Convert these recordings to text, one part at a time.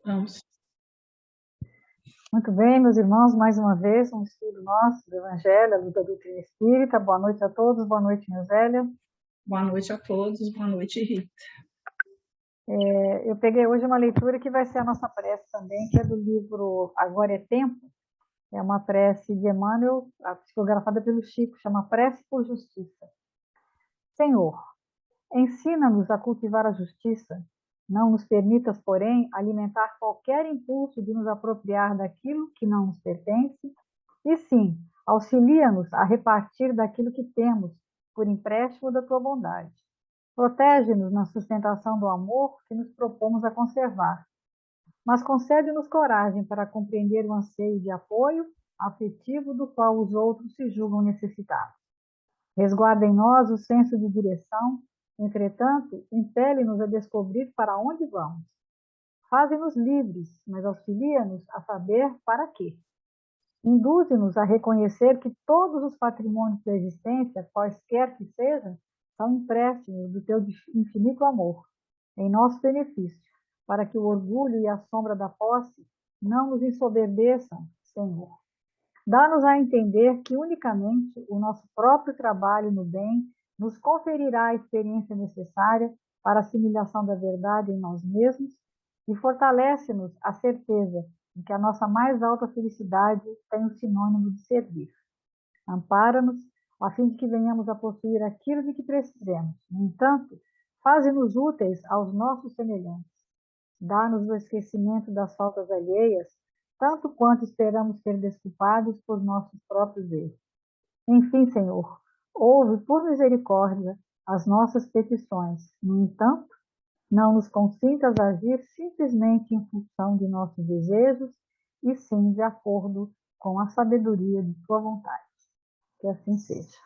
Vamos. Muito bem, meus irmãos, mais uma vez, um estudo nosso do Evangelho, a luta do Doutrina Espírita. Boa noite a todos, boa noite, Zélia. Boa noite a todos, boa noite, Rita. Eu peguei hoje uma leitura que vai ser a nossa prece também, que é do livro Agora é Tempo. É uma prece de Emmanuel, psicografada pelo Chico, chama Prece por Justiça. Senhor, ensina-nos a cultivar a justiça. Não nos permitas, porém, alimentar qualquer impulso de nos apropriar daquilo que não nos pertence, e sim, auxilia-nos a repartir daquilo que temos, por empréstimo da tua bondade. Protege-nos na sustentação do amor que nos propomos a conservar, mas concede-nos coragem para compreender o anseio de apoio afetivo do qual os outros se julgam necessitados. Resguarda em nós o senso de direção, entretanto, impele-nos a descobrir para onde vamos. Faze-nos livres, mas auxilia-nos a saber para quê. Induze-nos a reconhecer que todos os patrimônios da existência, quaisquer que sejam, são empréstimos do teu infinito amor, em nosso benefício, para que o orgulho e a sombra da posse não nos ensoberbeçam, Senhor. Dá-nos a entender que unicamente o nosso próprio trabalho no bem nos conferirá a experiência necessária para a assimilação da verdade em nós mesmos e fortalece-nos a certeza de que a nossa mais alta felicidade tem o sinônimo de servir. Ampara-nos, a fim de que venhamos a possuir aquilo de que precisemos. No entanto, faze-nos úteis aos nossos semelhantes. Dá-nos o esquecimento das faltas alheias, tanto quanto esperamos ser desculpados por nossos próprios erros. Enfim, Senhor, ouve por misericórdia as nossas petições. No entanto, não nos consintas agir simplesmente em função de nossos desejos, e sim de acordo com a sabedoria de tua vontade. Que assim seja.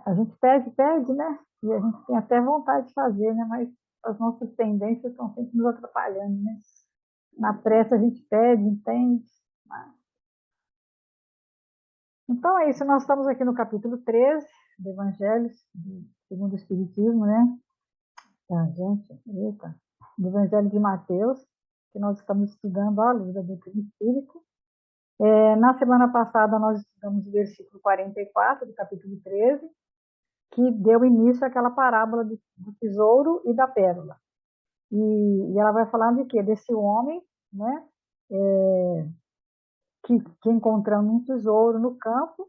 A gente pede, né? E a gente tem até vontade de fazer, né? Mas as nossas tendências estão sempre nos atrapalhando, né? Na pressa a gente pede, entende? Então é isso, nós estamos aqui no capítulo 13 do Evangelho segundo o Espiritismo, né? Eita, do Evangelho de Mateus, que nós estamos estudando à luz da doutrina espírita. Na semana passada nós estudamos o versículo 44 do capítulo 13, que deu início àquela parábola do tesouro e da pérola. E ela vai falar de quê? Desse homem, né? Que encontrando um tesouro no campo,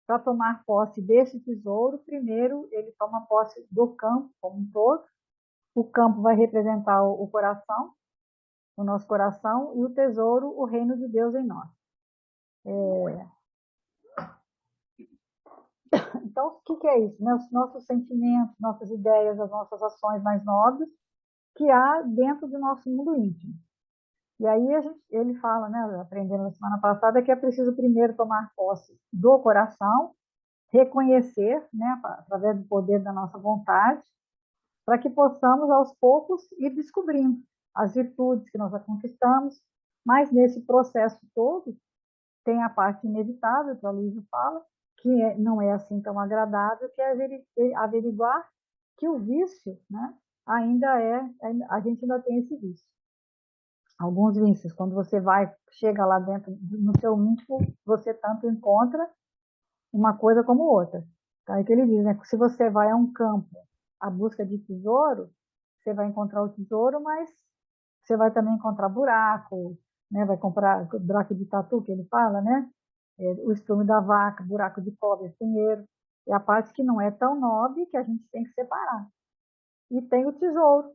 para tomar posse desse tesouro, primeiro ele toma posse do campo como um todo. O campo vai representar o coração, o nosso coração, e o tesouro, o reino de Deus em nós. Então, o que é isso? Né? Os nossos sentimentos, nossas ideias, as nossas ações mais nobres que há dentro do nosso mundo íntimo. E aí ele fala, né, aprendendo na semana passada, que é preciso primeiro tomar posse do coração, reconhecer, né, através do poder da nossa vontade, para que possamos, aos poucos, ir descobrindo as virtudes que nós já conquistamos, mas nesse processo todo tem a parte inevitável, que a Luísa fala, que não é assim tão agradável, que é averiguar que o vício, né, a gente ainda tem esse vício. Alguns vícios, quando você chega lá dentro, no seu íntimo, você tanto encontra uma coisa como outra. Então, é que ele diz, né, que se você vai a um campo à busca de tesouro, você vai encontrar o tesouro, mas você vai também encontrar buraco, né, vai comprar buraco de tatu, que ele fala, né, o estrume da vaca, buraco de cobra, espinheiro, é a parte que não é tão nobre, que a gente tem que separar. E tem o tesouro,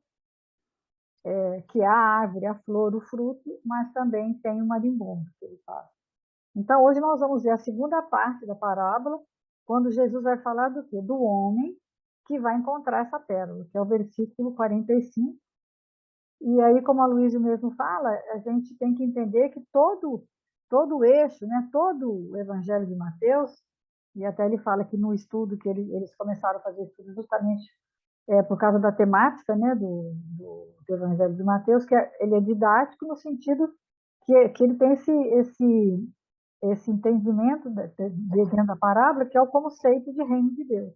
que é a árvore, a flor, o fruto, mas também tem o marimbondo, que ele fala. Então, hoje nós vamos ver a segunda parte da parábola, quando Jesus vai falar do quê? Do homem que vai encontrar essa pérola, que é o versículo 45. E aí, como a Luísa mesmo fala, a gente tem que entender que todo o eixo, né, todo o Evangelho de Mateus, e até ele fala que no estudo que eles começaram a fazer estudo justamente por causa da temática, né, do Evangelho de Mateus, que ele é didático no sentido que ele tem esse entendimento dentro da parábola, que é o conceito de reino de Deus,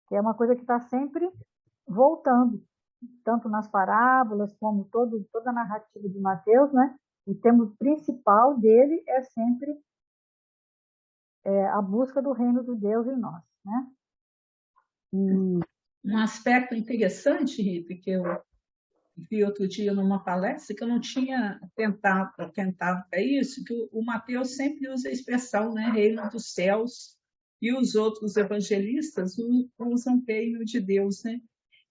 que é uma coisa que está sempre voltando. tanto nas parábolas como toda a narrativa de Mateus, né? O tema principal dele é sempre a busca do reino de Deus em nós, né? Um aspecto interessante, Rita, que eu vi outro dia numa palestra, que eu não tinha atentado para isso, que o Mateus sempre usa a expressão, né, reino dos céus, e os outros evangelistas usam reino de Deus, né?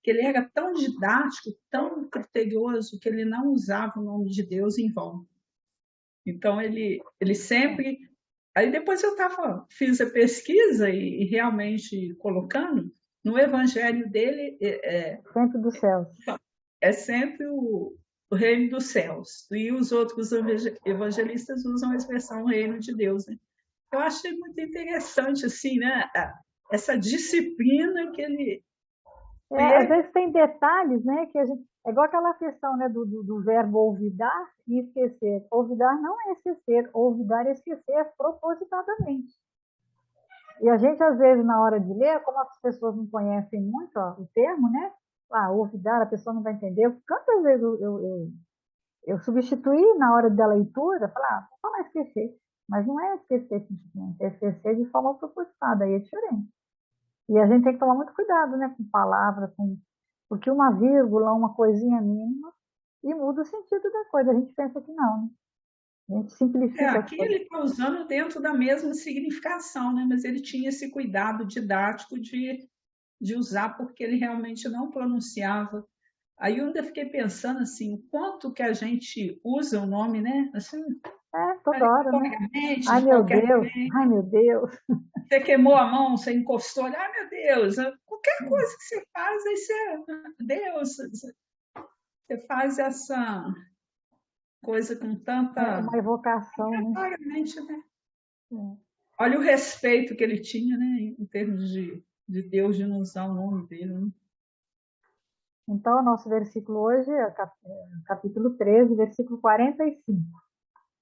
Que ele era tão didático, tão criterioso, que ele não usava o nome de Deus em vão. Então, ele sempre... Aí depois fiz a pesquisa e realmente colocando, no evangelho dele Sempre dos céus. é sempre o reino dos céus. E os outros evangelistas usam a expressão reino de Deus, né? Eu achei muito interessante, assim, né? Essa disciplina que ele... Às vezes tem detalhes, né, que a gente... É igual aquela questão, né, do verbo olvidar e esquecer. Olvidar não é esquecer, olvidar é esquecer propositadamente. E a gente, às vezes, na hora de ler, como as pessoas não conhecem muito o termo, né? Olvidar, a pessoa não vai entender. Quantas vezes eu substituí na hora da leitura, falar, vou falar esquecer. Mas não é esquecer simplesmente, é esquecer de forma propositada, aí é diferente. E a gente tem que tomar muito cuidado, né, com palavras, porque uma vírgula, uma coisinha mínima, e muda o sentido da coisa. A gente pensa que não, né? A gente simplifica as Aqui coisas. ele está usando dentro da mesma significação, né? Mas ele tinha esse cuidado didático de usar, porque ele realmente não pronunciava. Aí eu ainda fiquei pensando assim, o quanto que a gente usa o nome, né? Assim, Toda hora, né? aleatoriamente, Ai, de meu qualquer Deus, jeito. ai, meu Deus. Você queimou a mão, você encostou, ai meu Deus, qualquer coisa que você faz, aí você, Deus, você faz essa coisa com É tanta... uma evocação, né? Claramente, né? É. Olha o respeito que ele tinha, né, em termos de Deus, de não usar o nome dele. Né? Então, o nosso versículo hoje é capítulo 13, versículo 45,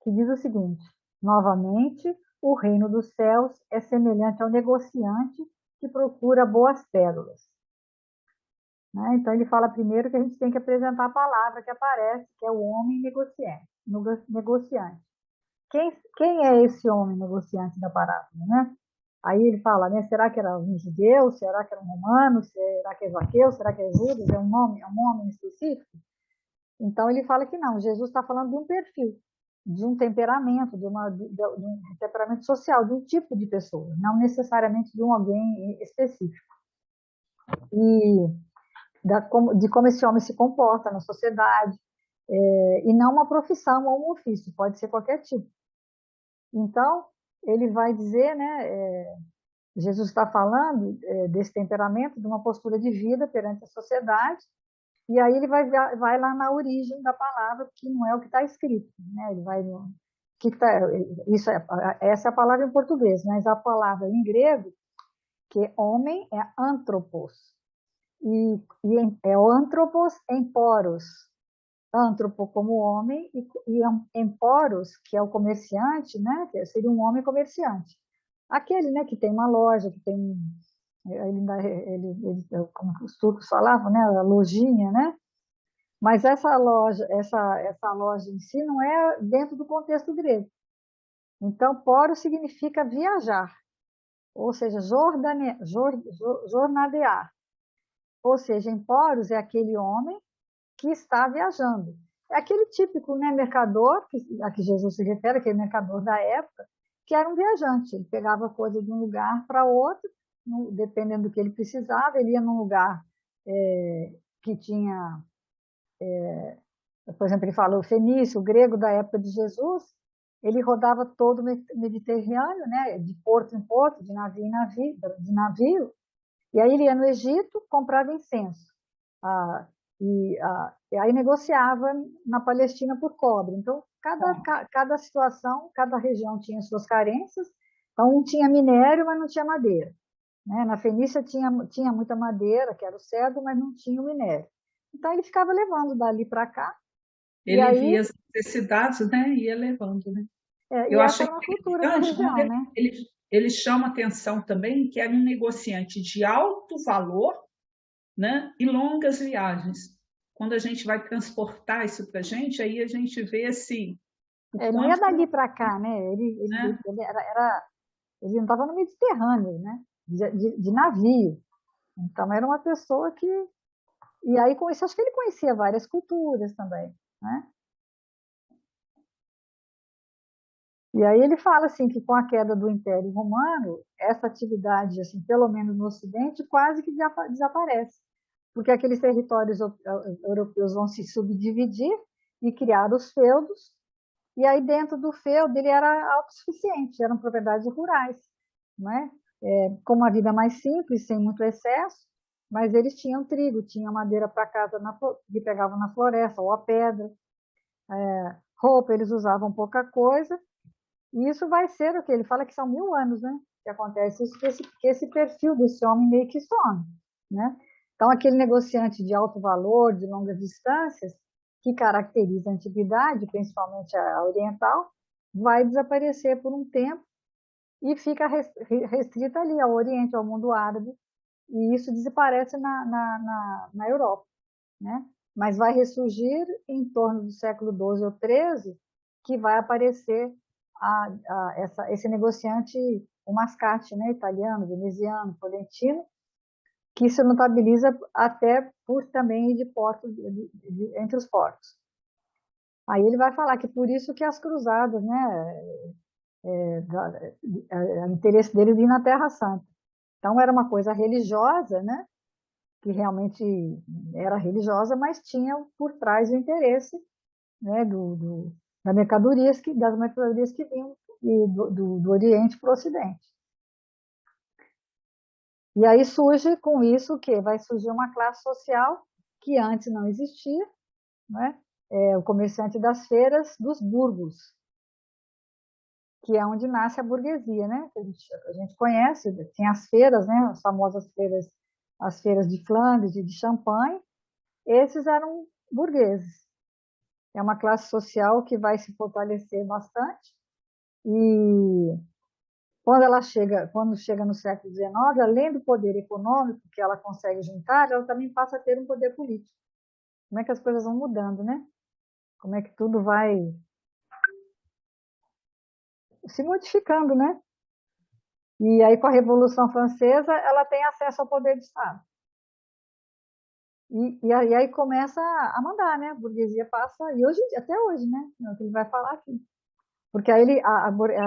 que diz o seguinte: novamente, o reino dos céus é semelhante ao negociante que procura boas pérolas. Né? Então, ele fala primeiro que a gente tem que apresentar a palavra que aparece, que é o homem negociante. Quem é esse homem negociante da parábola, né? Aí ele fala, né? Será que era um judeu? Será que era um romano? Será que é Zaqueu? Será que é Judas? É um homem específico? Então ele fala que não. Jesus está falando de um perfil, de um temperamento, de um temperamento social, de um tipo de pessoa, não necessariamente de um alguém específico. E de como esse homem se comporta na sociedade, e não uma profissão ou um ofício, pode ser qualquer tipo. Então, ele vai dizer, né, Jesus está falando desse temperamento, de uma postura de vida perante a sociedade, e aí ele vai lá na origem da palavra, que não é o que está escrito, né? Ele vai essa é a palavra em português, mas a palavra em grego, que homem é anthropos, e é o anthropos emporos, antropo como homem e emporos, que é o comerciante, né? Que seria um homem comerciante. Aquele, né, que tem uma loja, que tem como os turcos falavam, né, a lojinha, né? Mas essa loja em si não é dentro do contexto grego. Então, poros significa viajar, ou seja, jornadear. Ou seja, emporos é aquele homem que está viajando. É aquele típico, né, mercador, a que Jesus se refere, aquele mercador da época, que era um viajante. Ele pegava coisa de um lugar para outro, dependendo do que ele precisava. Ele ia num lugar que tinha, por exemplo, ele fala o fenício, o grego da época de Jesus, ele rodava todo o Mediterrâneo, né, de porto em porto, de navio em navio, e aí ele ia no Egito, comprava incenso. E aí negociava na Palestina por cobre. Então, cada situação, cada região tinha suas carências. Então, um tinha minério, mas não tinha madeira. Né? Na Fenícia tinha muita madeira, que era o cedro, mas não tinha o minério. Então, ele ficava levando dali para cá. Ele via as necessidades, né, e ia levando. Né? E Eu essa achei era uma cultura da interessante, região, né? ele chama atenção também que era um negociante de alto valor, né, e longas viagens. quando a gente vai transportar isso para a gente, aí a gente vê assim, o Não ia quanto, dali para cá, né? né? Ele não estava no Mediterrâneo, né? De navio. Então, era uma pessoa que... E aí, com isso, acho que ele conhecia várias culturas também, né? E aí ele fala assim que com a queda do Império Romano, essa atividade, assim, pelo menos no Ocidente, quase que desaparece, porque aqueles territórios europeus vão se subdividir e criar os feudos, e aí dentro do feudo ele era autossuficiente, eram propriedades rurais, né? Com uma vida mais simples, sem muito excesso, mas eles tinham trigo, tinham madeira para casa que pegavam na floresta, ou a pedra, roupa eles usavam pouca coisa, e isso vai ser o que ele fala que são 1000 anos, né? Que acontece isso, que esse perfil desse homem meio que some, né? Então, aquele negociante de alto valor, de longas distâncias, que caracteriza a antiguidade, principalmente a oriental, vai desaparecer por um tempo e fica restrita ali ao Oriente, ao mundo árabe, e isso desaparece na Europa, né? Mas vai ressurgir em torno do século XII ou XIII, que vai aparecer esse negociante, o Mascate, né, italiano, veneziano, florentino, que se notabiliza até por também de portos, entre os portos. Aí ele vai falar que por isso que as cruzadas, né, o interesse dele de ir na Terra Santa. Então era uma coisa religiosa, né, que realmente era religiosa, mas tinha por trás o interesse, né, das mercadorias que vinham do Oriente para o Ocidente. E aí surge com isso o quê? Vai surgir uma classe social que antes não existia, né? O comerciante das feiras dos burgos, que é onde nasce a burguesia, né? A gente conhece, tem as feiras, né? As famosas feiras, as feiras de Flandres e de Champagne. Esses eram burgueses. É uma classe social que vai se fortalecer bastante. E quando chega no século XIX, além do poder econômico que ela consegue juntar, ela também passa a ter um poder político. Como é que as coisas vão mudando, né? Como é que tudo vai se modificando, né? E aí, com a Revolução Francesa, ela tem acesso ao poder de Estado. E aí começa a mandar, né? A burguesia passa, e hoje, até hoje, né? É o que ele vai falar aqui. Porque aí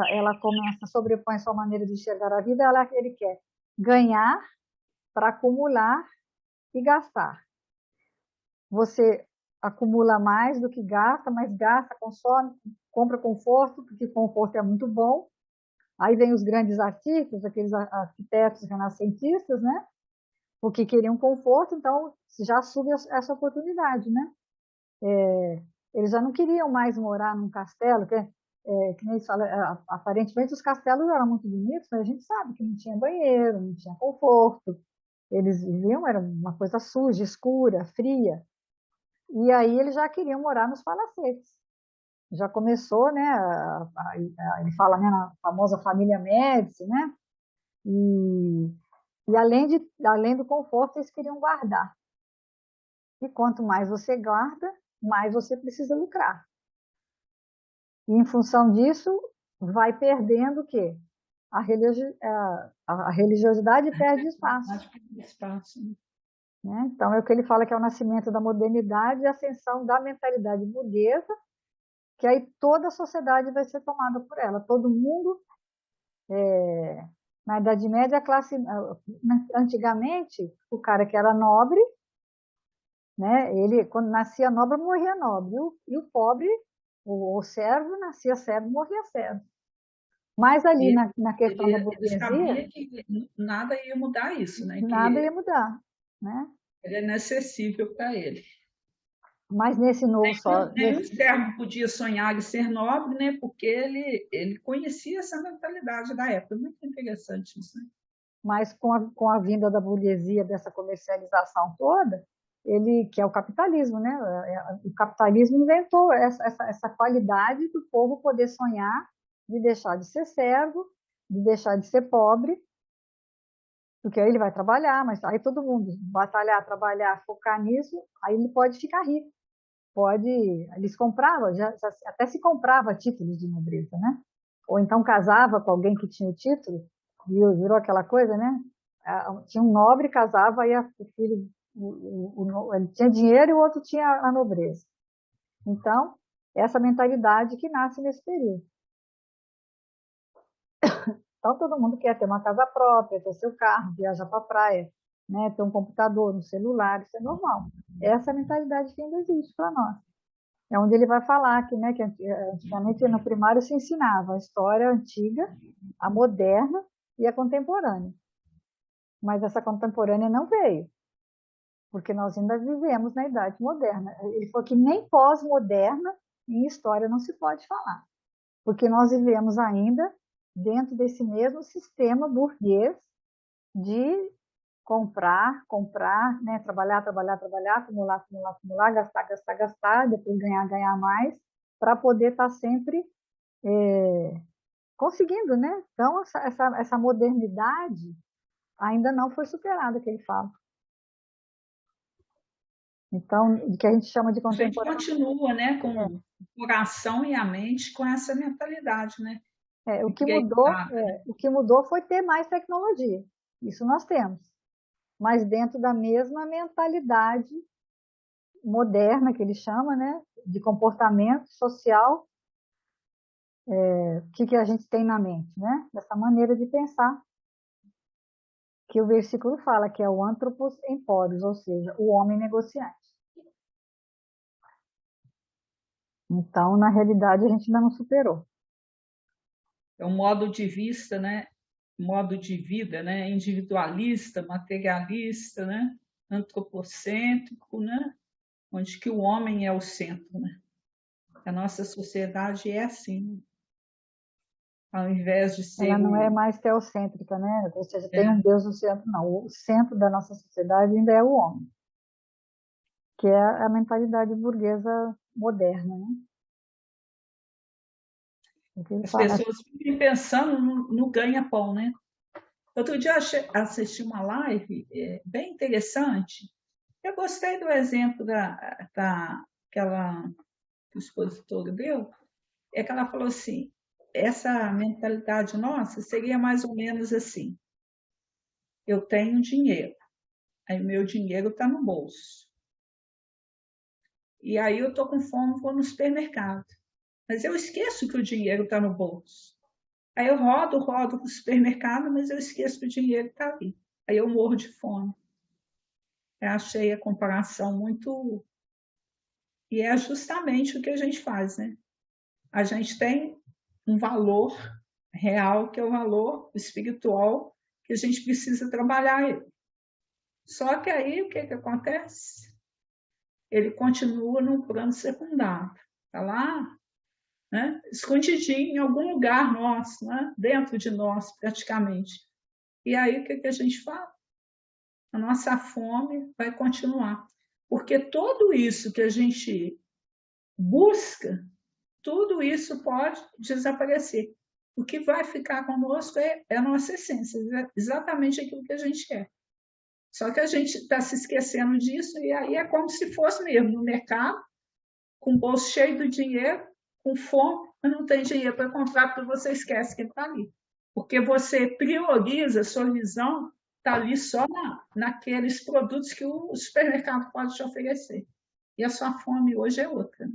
ela começa, sobrepõe sua maneira de enxergar a vida, ele quer ganhar para acumular e gastar. Você acumula mais do que gasta, mas gasta, consome, compra conforto, porque conforto é muito bom. Aí vem os grandes artistas, aqueles arquitetos renascentistas, né? Porque queriam conforto, então já assume essa oportunidade, né? Eles já não queriam mais morar num castelo, que nem eles falam, aparentemente os castelos eram muito bonitos, mas a gente sabe que não tinha banheiro, não tinha conforto. Eles viviam, era uma coisa suja, escura, fria. E aí eles já queriam morar nos palacetes. Já começou, né? Ele fala, né, na famosa família Médici, né? E além do conforto, eles queriam guardar. E quanto mais você guarda, mais você precisa lucrar. E em função disso, vai perdendo o quê? A religiosidade perde espaço. Né? Então, é o que ele fala que é o nascimento da modernidade e a ascensão da mentalidade burguesa, que aí toda a sociedade vai ser tomada por ela. Todo mundo, na Idade Média, antigamente, o cara que era nobre, né, ele, quando nascia nobre, morria nobre. E o pobre, o servo, nascia servo, morria servo. Mas ali na questão da burguesia... Ele sabia que nada ia mudar isso, né? Nada ia mudar, né? Ele é inacessível para ele. Mas nesse novo Nenhum servo podia sonhar em ser nobre, né? Porque ele conhecia essa mentalidade da época. Muito interessante isso, né? Mas com a vinda da burguesia, dessa comercialização toda, que é o capitalismo, né? O capitalismo inventou essa qualidade do povo poder sonhar, de deixar de ser servo, de deixar de ser pobre, Porque aí ele vai trabalhar, mas aí todo mundo batalhar, trabalhar, focar nisso, aí ele pode ficar rico. Pode, eles compravam, até se comprava títulos de nobreza, né? Ou então casava com alguém que tinha o título, virou aquela coisa, né? Tinha um nobre, casava, aí o filho, ele tinha dinheiro e o outro tinha a nobreza. Então, essa mentalidade que nasce nesse período. Então, todo mundo quer ter uma casa própria, ter seu carro, viajar para a praia, né? Ter um computador, um celular, isso é normal. Essa é a mentalidade que ainda existe para nós. É onde ele vai falar que, né, que antigamente no primário se ensinava a história antiga, a moderna e a contemporânea. Mas essa contemporânea não veio, porque nós ainda vivemos na Idade Moderna. Ele falou que nem pós-moderna em história não se pode falar, porque nós vivemos ainda dentro desse mesmo sistema burguês de comprar, né? Trabalhar, acumular, gastar, depois ganhar mais, para poder estar sempre conseguindo, né? Então, essa modernidade ainda não foi superada, que ele fala. Então, que a gente chama de contemporâneo. A gente continua, né, com o coração e a mente com essa mentalidade, né? O que mudou foi ter mais tecnologia. Isso nós temos. Mas dentro da mesma mentalidade moderna, que ele chama, né, de comportamento social, o que a gente tem na mente, né? Dessa maneira de pensar, que o versículo fala, que é o anthropos empórios, ou seja, o homem negociante. Então, na realidade, a gente ainda não superou. É um modo de vista, né? Modo de vida, né? Individualista, materialista, né? Antropocêntrico, né? Onde que o homem é o centro, né? A nossa sociedade é assim, ao invés de ser Ela não é mais teocêntrica, né? Ou seja, tem um Deus no centro, não. O centro da nossa sociedade ainda é o homem, que é a mentalidade burguesa moderna, né? As pessoas vivem pensando no ganha-pão, né? Outro dia assisti uma live bem interessante. Eu gostei do exemplo daquela que o expositor deu, é que ela falou assim, essa mentalidade nossa seria mais ou menos assim, eu tenho dinheiro, aí meu dinheiro está no bolso. E aí eu estou com fome, vou no supermercado. Mas eu esqueço que o dinheiro está no bolso. Aí eu rodo para o supermercado, mas eu esqueço que o dinheiro está ali. Aí eu morro de fome. Eu achei a comparação muito... E é justamente o que a gente faz, né? A gente tem um valor real, que é o valor espiritual, que a gente precisa trabalhar ele. Só que aí o que acontece? Ele continua no plano secundário. Está lá, né? Escondidinho em algum lugar nosso, né? Dentro de nós, praticamente. E aí o que a gente fala? A nossa fome vai continuar. Porque tudo isso que a gente busca, tudo isso pode desaparecer. O que vai ficar conosco é a nossa essência, exatamente aquilo que a gente quer. Só que a gente está se esquecendo disso e aí é como se fosse mesmo no mercado, com o bolso cheio do dinheiro, com fome, mas não tem dinheiro para comprar porque você esquece que está ali. Porque você prioriza, a sua visão está ali só naqueles produtos que o supermercado pode te oferecer. E a sua fome hoje é outra. Né?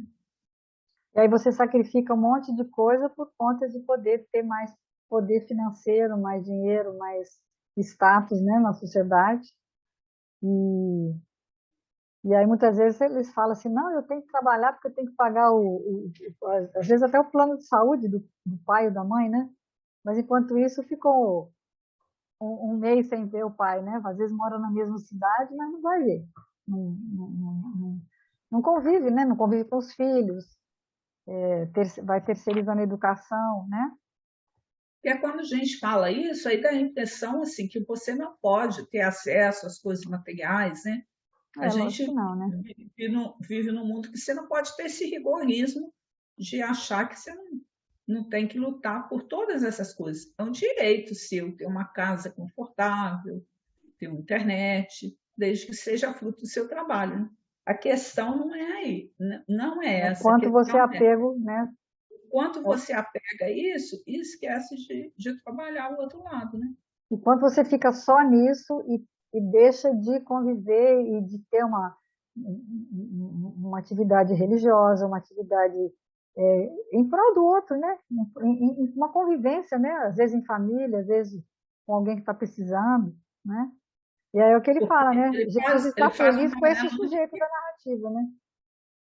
E aí você sacrifica um monte de coisa por conta de poder ter mais poder financeiro, mais dinheiro, mais status, né, na sociedade. E aí muitas vezes eles falam assim, não, eu tenho que trabalhar porque eu tenho que pagar às vezes até o plano de saúde do pai ou da mãe, né? Mas enquanto isso ficou um mês sem ver o pai, né? Às vezes mora na mesma cidade, mas não vai ver. Não convive, né? Não convive com os filhos, vai terceirizando a educação, né? E é quando a gente fala isso, aí dá a impressão assim, que você não pode ter acesso às coisas materiais, né? A Lógico gente que não, né? vive num mundo que você não pode ter esse rigorismo de achar que você não tem que lutar por todas essas coisas. É um direito seu ter uma casa confortável, ter uma internet, desde que seja fruto do seu trabalho, né? A questão não é aí, não é essa. A Quanto você questão é apego, né? quanto você apega a isso e esquece de trabalhar o outro lado, né? E quando você fica só nisso e deixa de conviver e de ter uma atividade religiosa, uma atividade em prol do outro, né? Em uma convivência, né? Às vezes em família, às vezes com alguém que está precisando, né? E aí é o que ele fala, Porque né? Jesus ele está faz um feliz com esse paralelo sujeito da narrativa, né?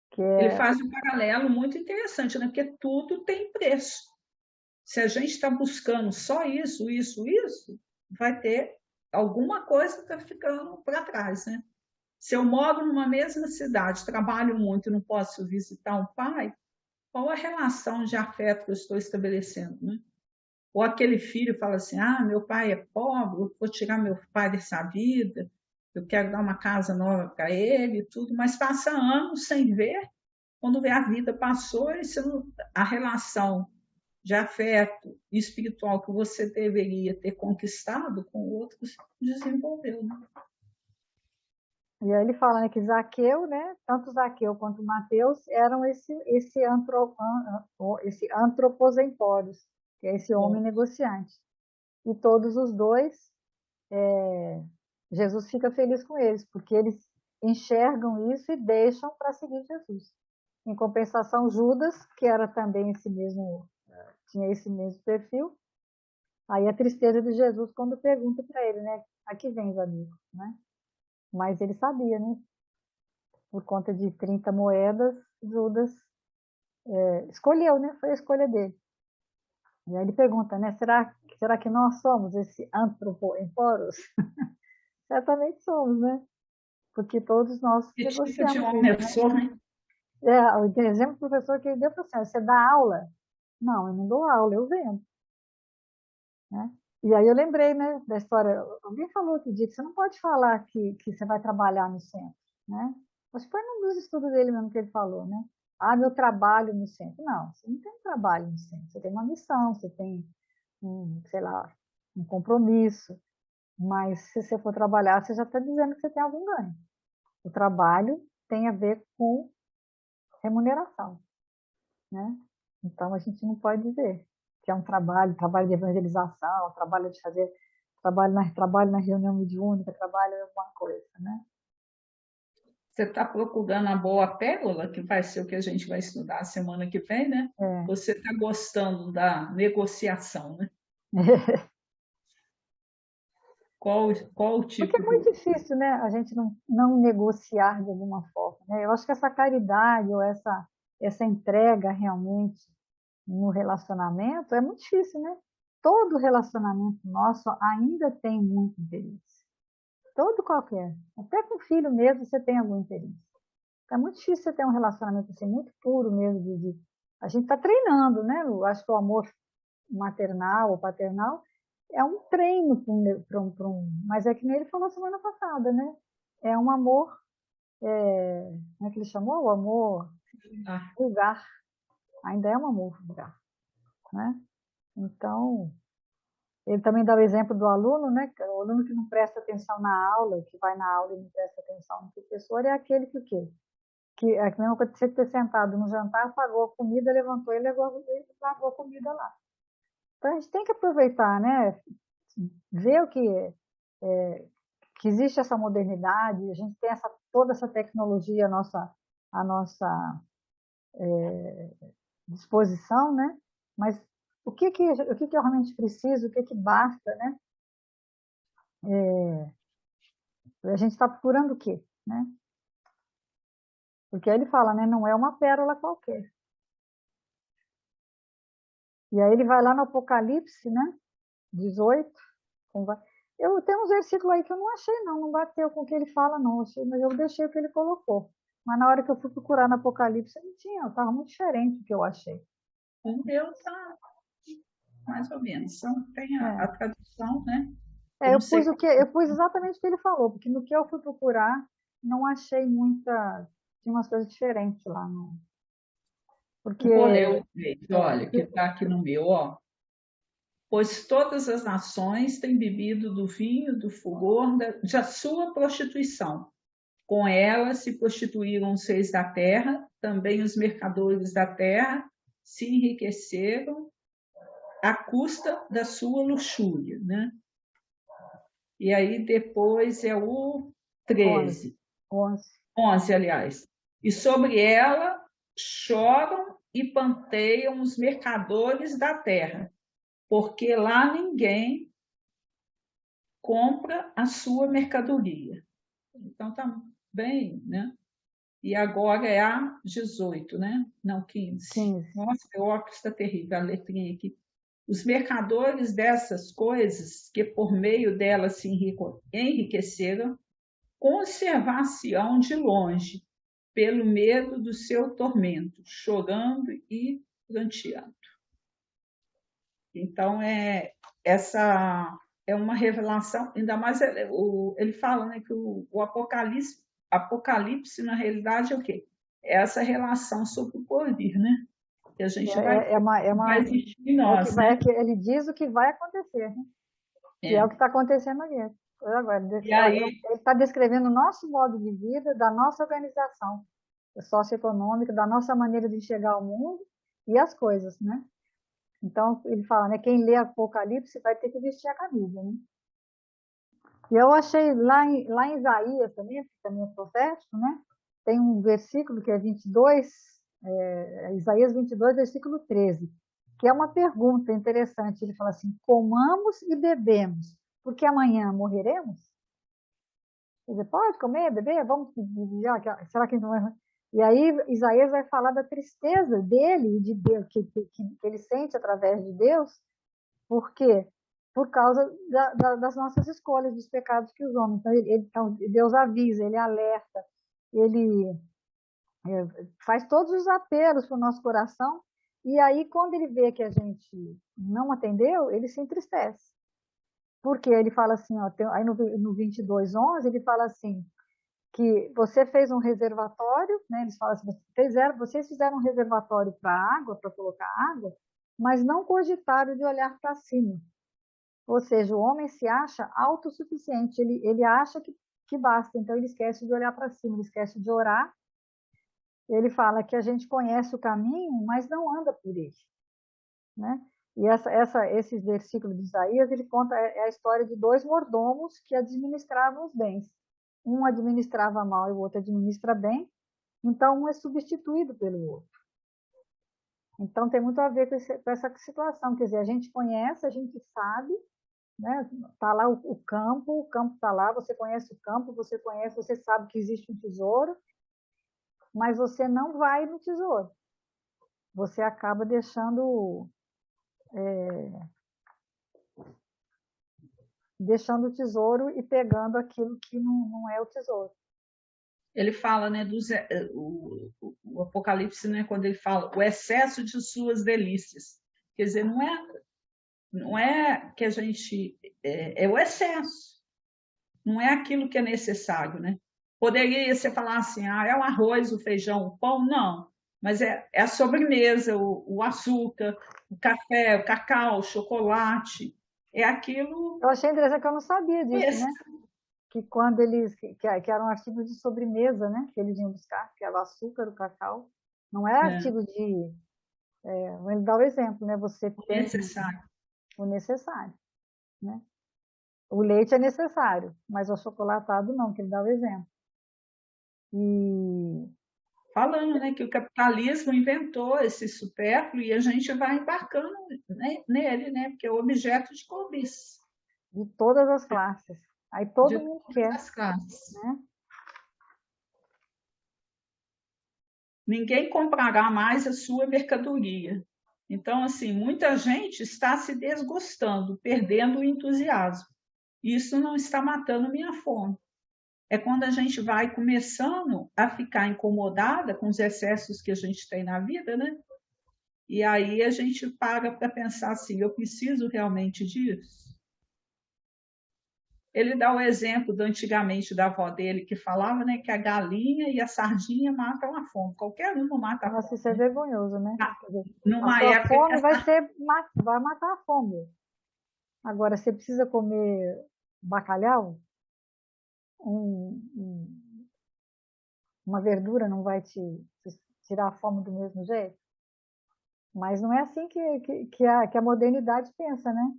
Que ele é, faz um paralelo muito interessante, né? Porque tudo tem preço. Se a gente está buscando só isso, vai ter alguma coisa que está ficando para trás, né? Se eu moro numa mesma cidade, trabalho muito e não posso visitar um pai, qual a relação de afeto que eu estou estabelecendo, né? Ou aquele filho fala assim: ah, meu pai é pobre, eu vou tirar meu pai dessa vida, eu quero dar uma casa nova para ele e tudo, mas passa anos sem ver, quando vê a vida passou e a relação de afeto espiritual que você deveria ter conquistado com outros desenvolveu, né? e aí ele fala, né, que Zaqueu, né? Tanto Zaqueu quanto Mateus eram esse antropozempórios, que é esse homem Bom, negociante. E todos os dois, Jesus fica feliz com eles, porque eles enxergam isso e deixam para seguir Jesus. Em compensação, Judas, que era também tinha esse mesmo perfil, aí a tristeza de Jesus quando pergunta para ele, né? A que vens, amigo, né? Mas ele sabia, né? Por conta de 30 moedas, Judas escolheu, né? Foi a escolha dele. E aí ele pergunta, né? Será que nós somos esse antropoemporos? Certamente somos, né? Porque todos nós que tipo de negociamos homem isso, eu né? sou, né? O exemplo do professor que ele deu foi assim: você dá aula? Não, eu não dou aula, eu vendo, né? E aí eu lembrei, né, da história. Alguém falou outro dia que você não pode falar que você vai trabalhar no centro, né? Acho que foi num dos estudos dele mesmo que ele falou, né? Ah, meu trabalho no centro. Não, você não tem trabalho no centro. Você tem uma missão, você tem sei lá, um compromisso. Mas se você for trabalhar, você já está dizendo que você tem algum ganho. O trabalho tem a ver com remuneração, né? Então a gente não pode dizer que é um trabalho de evangelização, trabalho de fazer, trabalho na reunião mediúnica, trabalho em alguma coisa, né? Você está procurando a boa pérola, que vai ser o que a gente vai estudar a semana que vem, né? É. Você está gostando da negociação, né? Qual o Porque é tipo muito difícil, né, a gente não negociar de alguma forma, né? Eu acho que essa caridade ou essa entrega realmente no relacionamento é muito difícil, né? Todo relacionamento nosso ainda tem muito interesse. Todo qualquer. Até com o filho mesmo você tem algum interesse. É muito difícil você ter um relacionamento assim, muito puro mesmo. A gente está treinando, né? Eu acho que o amor maternal ou paternal é um treino mas é que nem ele falou semana passada, né? É um amor, como é que ele chamou? O amor ah, vulgar. Ainda é um amor vulgar, né? Então, ele também dá o exemplo do aluno, né? O aluno que não presta atenção na aula, que vai na aula e não presta atenção no professor, é aquele que o quê? Que é a mesma coisa que você ter sentado no jantar, pagou a comida, levantou e largou a comida lá. Então a gente tem que aproveitar, né? Ver que existe essa modernidade, a gente tem toda essa tecnologia à nossa disposição, né? Mas o que eu realmente preciso, o que basta, né? A gente está procurando o quê, né? Porque aí ele fala, né? Não é uma pérola qualquer. E aí ele vai lá no Apocalipse, né? 18. Eu tenho uns versículos aí que eu não achei, não bateu com o que ele fala, não. Achei, mas eu deixei o que ele colocou. Mas na hora que eu fui procurar no Apocalipse, não tinha, estava muito diferente do que eu achei. com Deus está mais ou menos. Tem a É. tradução, né? Eu É, não sei qual. eu pus exatamente o que ele falou, porque no que eu fui procurar, não achei muita. Tinha umas coisas diferentes lá. Porque. Eu vou ler o texto, É, olha, que está aqui no meu, ó. pois todas as nações têm bebido do vinho do furor da sua prostituição. Com ela se prostituíram os reis da terra, também os mercadores da terra se enriqueceram à custa da sua luxúria, né? E aí depois é o 13, 11, aliás. E sobre ela choram e panteiam os mercadores da terra, porque lá ninguém compra a sua mercadoria. Então tá bem, né? E agora é a 18, né? Não, 15. Nossa, o óculos está terrível, a letrinha aqui. Os mercadores dessas coisas, que por meio delas se enriqueceram, conservar-se-ão de longe, pelo medo do seu tormento, chorando e pranteando. Então, essa é uma revelação, ainda mais ele fala, né, que o Apocalipse, na realidade, é o quê? É essa relação sobre o porvir, né? Que a gente vai existir em nós. Né? Ele diz o que vai acontecer, né? Que é o que está acontecendo ali. Agora, ele está descrevendo o nosso modo de vida, da nossa organização socioeconômica, da nossa maneira de enxergar o mundo e as coisas, né? Então, ele fala, né, quem lê Apocalipse vai ter que vestir a camisa, né? E eu achei lá em Isaías também é profético, né? Tem um versículo que é 22, Isaías 22, versículo 13, que é uma pergunta interessante. Ele fala assim, comamos e bebemos, porque amanhã morreremos? Quer dizer, pode comer, beber? Vamos, será que não vai... E aí Isaías vai falar da tristeza dele, de Deus, que ele sente através de Deus, porque por causa das nossas escolhas, dos pecados que os homens. Então, Deus avisa, ele alerta, ele faz todos os apelos para o nosso coração, e aí quando ele vê que a gente não atendeu, ele se entristece. Porque ele fala assim, ó, aí no 22:11, ele fala assim, que você fez um reservatório, né? Eles falam assim, vocês fizeram um reservatório para água, para colocar água, mas não cogitaram de olhar para cima. Ou seja, o homem se acha autossuficiente, ele acha que basta, então ele esquece de olhar para cima, ele esquece de orar. Ele fala que a gente conhece o caminho, mas não anda por ele, né? E esses versículos de Isaías, ele conta a história de dois mordomos que administravam os bens. Um administrava mal e o outro administra bem, então um é substituído pelo outro. Então tem muito a ver com essa situação, quer dizer, a gente conhece, a gente sabe, né? Tá lá o campo está lá, você conhece o campo, você sabe que existe um tesouro, mas você não vai no tesouro. Você acaba deixando o tesouro e pegando aquilo que não é o tesouro. Ele fala, né, o Apocalipse, né, quando ele fala o excesso de suas delícias. Quer dizer, não é que a gente... É o excesso. Não é aquilo que é necessário, né? Poderia você falar assim, é o arroz, o feijão, o pão? Não. Mas é a sobremesa, o açúcar, o café, o cacau, o chocolate. É aquilo... Eu achei interessante que eu não sabia disso, né? Que quando que era um artigo de sobremesa, né? Que eles iam buscar, que era o açúcar, o cacau. Não é artigo de... ele dá o exemplo, né? Você tem o necessário, né? O leite é necessário, mas o chocolatado não, que ele dá o exemplo. E... Falando, né, que o capitalismo inventou esse supérfluo e a gente vai embarcando, né, nele, né? Porque é o objeto de cobiça. De todas as classes. Aí todo mundo quer. As classes. Né? Ninguém comprará mais a sua mercadoria. Então, assim, muita gente está se desgostando, perdendo o entusiasmo. Isso não está matando minha fome. É quando a gente vai começando a ficar incomodada com os excessos que a gente tem na vida, né? E aí a gente para pensar assim, eu preciso realmente disso? Ele dá o exemplo antigamente da avó dele, que falava, né, que a galinha e a sardinha matam a fome. Qualquer uma mata a fome. Nossa, isso é vergonhoso, né? Numa a sua época fome vai matar a fome. Agora, você precisa comer bacalhau, um, uma verdura não vai te tirar a fome do mesmo jeito? Mas não é assim que a modernidade pensa, né?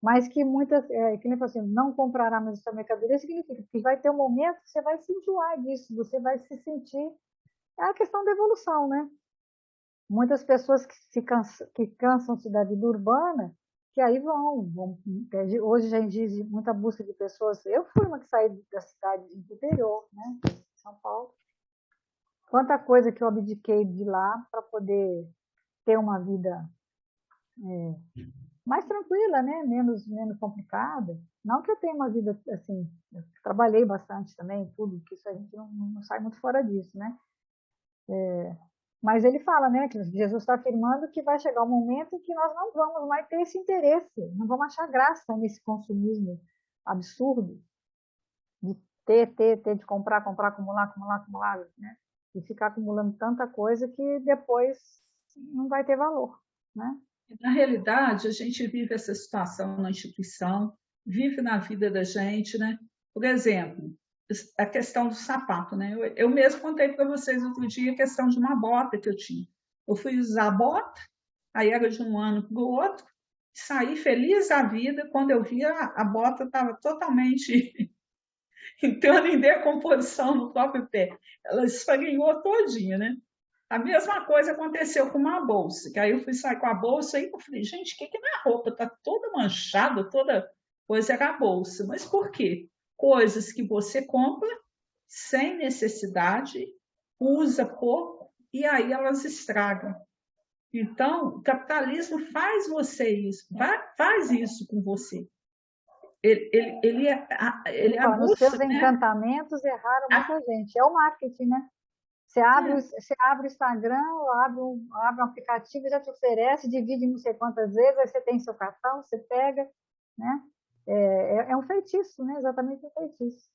Mas que muitas, que nem assim, não comprará mais essa mercadoria, significa que vai ter um momento que você vai se enjoar disso, você vai se sentir. É a questão da evolução, né? Muitas pessoas que cansam-se da vida urbana, que aí vão. Hoje já existe muita busca de pessoas. Eu fui uma que saí da cidade do interior, né? São Paulo. Quanta coisa que eu abdiquei de lá para poder ter uma vida mais tranquila, né? Menos complicada. Não que eu tenha uma vida assim, eu trabalhei bastante também, tudo, que isso a gente não sai muito fora disso, né? Mas ele fala, né, que Jesus está afirmando que vai chegar um momento em que nós não vamos mais ter esse interesse, não vamos achar graça nesse consumismo absurdo de de comprar, acumular, né? E ficar acumulando tanta coisa que depois não vai ter valor, né? Na realidade, a gente vive essa situação na instituição, vive na vida da gente, né? Por exemplo, a questão do sapato, né? Eu mesmo contei para vocês outro dia a questão de uma bota que eu tinha. Eu fui usar a bota, aí era de um ano para o outro, saí feliz da vida, quando eu vi a bota estava totalmente entrando em decomposição no próprio pé. Ela esfagueou todinha, né? A mesma coisa aconteceu com uma bolsa, que aí eu fui sair com a bolsa e eu falei, gente, o que minha roupa está toda manchada, toda coisa era a bolsa. Mas por quê? Coisas que você compra sem necessidade, usa pouco e aí elas estragam. Então, o capitalismo faz você isso, faz isso com você. Ele Ele fala, nos aguça, seus né? encantamentos erraram muita gente. É o marketing, né? Você abre o Instagram, ou abre um aplicativo, já te oferece, divide não sei quantas vezes, aí você tem seu cartão, você pega, né? É um feitiço, né? Exatamente um feitiço.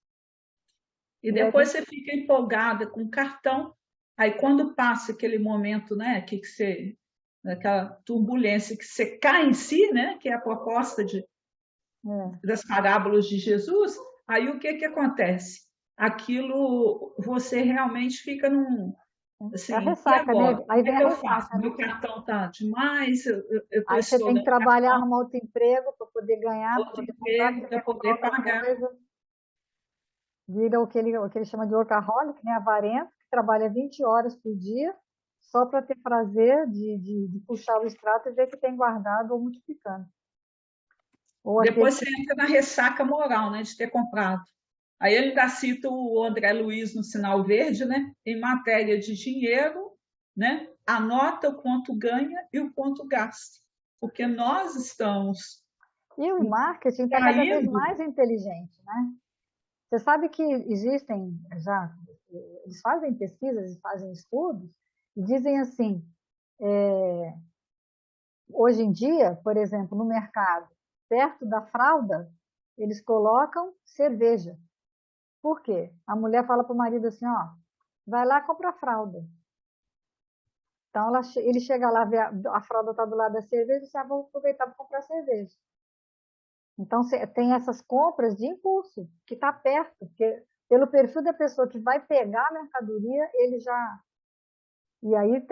E E a depois gente, você fica empolgada com o cartão. Aí quando passa aquele momento, né, que você, aquela turbulência que você cai em si, né, que é a proposta é, das parábolas de Jesus, aí o que que acontece? Aquilo você realmente fica num é a assim, e ressaca, agora? né? Aí Como é vem a que eu faço? ressaca, né? Meu cartão tá demais, eu estou Aí você tem que estourando trabalhar, arrumar outro emprego para poder ganhar, para outro poder comprar, que emprego você para quer comprar poder outra pagar. coisa. Vira o que ele chama de workaholic, né? Avarento, que trabalha 20 horas por dia só para ter prazer de puxar o extrato e ver que tem guardado ou multiplicando. Ou aquele Depois você entra na ressaca moral, né, de ter comprado. Aí ele ainda cita o André Luiz no Sinal Verde, né, em matéria de dinheiro, né, anota o quanto ganha e o quanto gasta. Porque nós estamos E o marketing está cada vez caindo. mais inteligente, né? Você sabe que existem já, eles fazem pesquisas, fazem estudos e dizem assim, hoje em dia, por exemplo, no mercado, perto da fralda, eles colocam cerveja. Por quê? A mulher fala para o marido assim, ó, vai lá comprar fralda. Então ele chega lá, vê a fralda está do lado da cerveja, e vou aproveitar para comprar cerveja. Então, tem essas compras de impulso, que está perto, porque pelo perfil da pessoa que vai pegar a mercadoria, ele já. E aí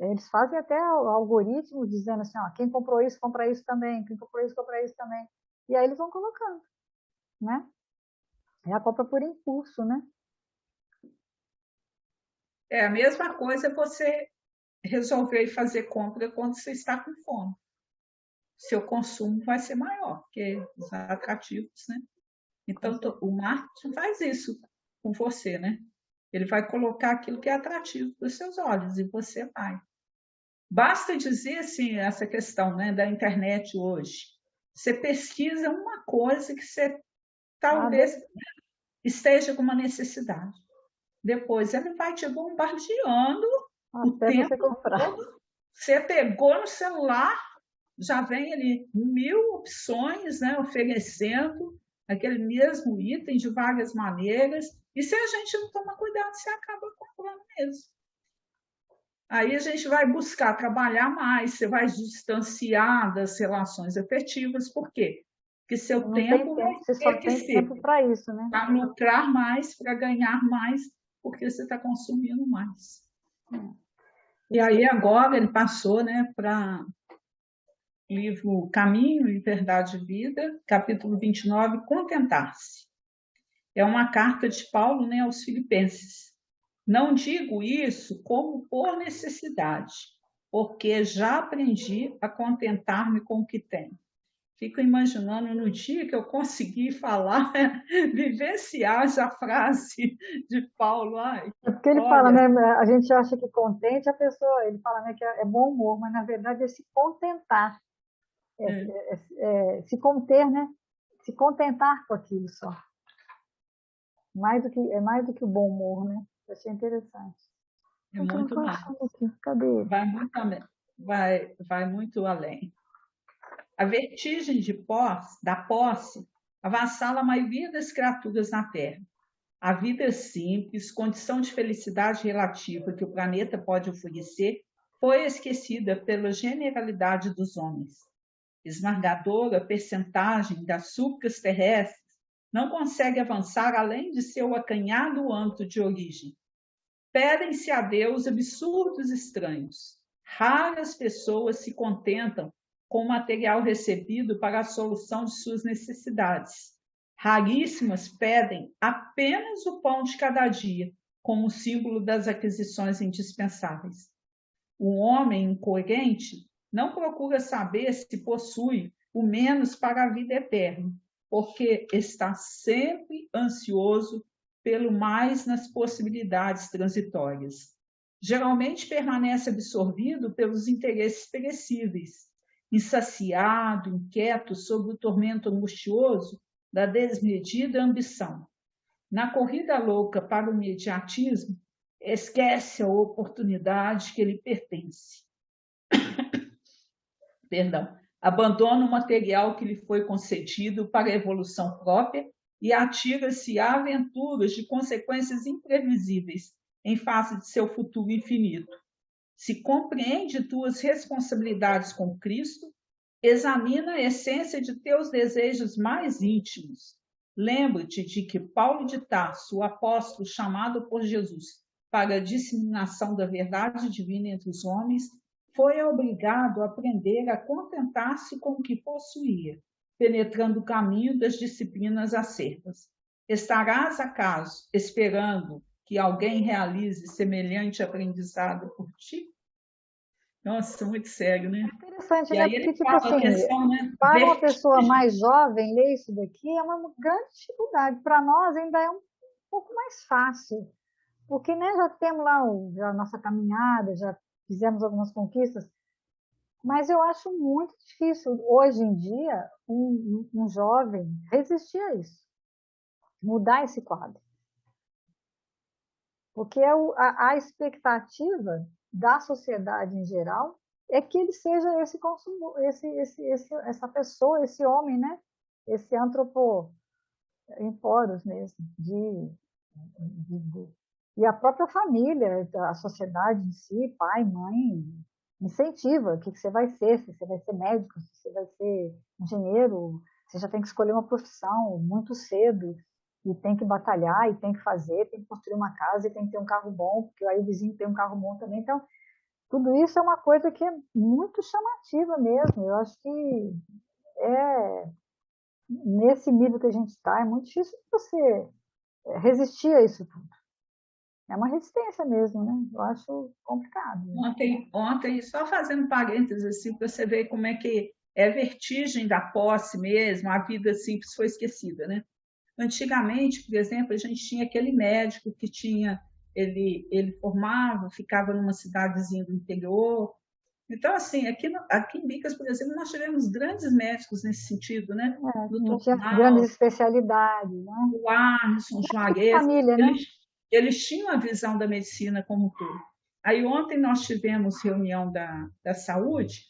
eles fazem até algoritmos dizendo assim, ó, quem comprou isso, compra isso também, quem comprou isso, compra isso também. E aí eles vão colocando, né? É a compra por impulso, né? É a mesma coisa você resolver fazer compra quando você está com fome. Seu consumo vai ser maior, porque os atrativos, né? Com Então, certeza. o marketing faz isso com você, né? Ele vai colocar aquilo que é atrativo para os seus olhos e você vai. Basta dizer assim, essa questão, né, da internet hoje. Você pesquisa uma coisa que você talvez esteja com uma necessidade. Depois ele vai te bombardeando o até tempo você comprar. todo. Você pegou no celular, já vem ali 1000 opções, né, oferecendo aquele mesmo item de várias maneiras. E se a gente não toma cuidado, você acaba comprando mesmo. Aí a gente vai buscar trabalhar mais, você vai distanciar das relações afetivas, por quê? Porque seu Não tem tempo vai tempo, você só ter que tem ser tempo para isso, né? para lucrar mais, para ganhar mais, porque você está consumindo mais. E aí agora ele passou, né, para livro Caminho, Liberdade e Vida, capítulo 29, Contentar-se. É uma carta de Paulo, né, aos Filipenses. Não digo isso como por necessidade, porque já aprendi a contentar-me com o que tenho. Fico imaginando no dia que eu conseguir falar, vivenciar essa frase de Paulo. Ai, É porque ele fala, olha, né? A gente acha que contente a pessoa, ele fala, né, que é bom humor, mas na verdade é se contentar, é, se conter, né? Se contentar com aquilo só. Mais do que o bom humor, né? Eu achei interessante. é Então, eu muito estou mais. achando aqui, cadê ele? Vai muito, vai muito além. A vertigem da posse avassala a maioria das criaturas na Terra. A vida simples, condição de felicidade relativa que o planeta pode oferecer, foi esquecida pela generalidade dos homens. Esmagadora percentagem das súplicas terrestres não consegue avançar além de seu acanhado âmbito de origem. Pedem-se a Deus absurdos estranhos. Raras pessoas se contentam com o material recebido para a solução de suas necessidades. Raríssimas pedem apenas o pão de cada dia, como símbolo das aquisições indispensáveis. O homem incoerente não procura saber se possui o menos para a vida eterna, porque está sempre ansioso pelo mais nas possibilidades transitórias. Geralmente permanece absorvido pelos interesses perecíveis, insaciado, inquieto sob o tormento angustioso da desmedida ambição. Na corrida louca para o imediatismo, esquece a oportunidade que lhe pertence. Perdão. Abandona o material que lhe foi concedido para a evolução própria e atira-se a aventuras de consequências imprevisíveis em face de seu futuro infinito. Se compreende tuas responsabilidades com Cristo, examina a essência de teus desejos mais íntimos. Lembra-te de que Paulo de Tarso, o apóstolo chamado por Jesus para a disseminação da verdade divina entre os homens, foi obrigado a aprender a contentar-se com o que possuía, penetrando o caminho das disciplinas acerbas. Estarás, acaso, esperando que alguém realize semelhante aprendizado por ti? Nossa, muito sério, né? Interessante, E né? aí ele Porque, tipo fala a assim, questão, né? para uma pessoa mais jovem, ler isso daqui é uma grande dificuldade. Para nós ainda é um pouco mais fácil, porque né, já temos lá já a nossa caminhada, já fizemos algumas conquistas, mas eu acho muito difícil, hoje em dia, um jovem resistir a isso, mudar esse quadro. Porque a expectativa da sociedade em geral é que ele seja esse consumo, essa pessoa, esse homem, né? Esse antropo em poros mesmo, e a própria família, a sociedade em si, pai, mãe, incentiva o que você vai ser, se você vai ser médico, se você vai ser engenheiro, você já tem que escolher uma profissão muito cedo, e tem que batalhar, e tem que fazer, tem que construir uma casa, e tem que ter um carro bom, porque aí o vizinho tem um carro bom também. Então, tudo isso é uma coisa que é muito chamativa mesmo. Eu acho que é, nesse nível que a gente está, é muito difícil você resistir a isso tudo. É uma resistência mesmo, né? Eu acho complicado. Ontem, só fazendo parênteses, assim, para você ver como é que é vertigem da posse mesmo, a vida simples foi esquecida, né? Antigamente, por exemplo, a gente tinha aquele médico que tinha, ele formava, ficava numa cidadezinha do interior. Então, assim, aqui em Bicas, por exemplo, nós tivemos grandes médicos nesse sentido, né? Não Doutor tinha Mal, grandes especialidades, né? o Arneson, Juarez, Família, né? eles tinham a visão da medicina como um todo. Aí ontem nós tivemos reunião da saúde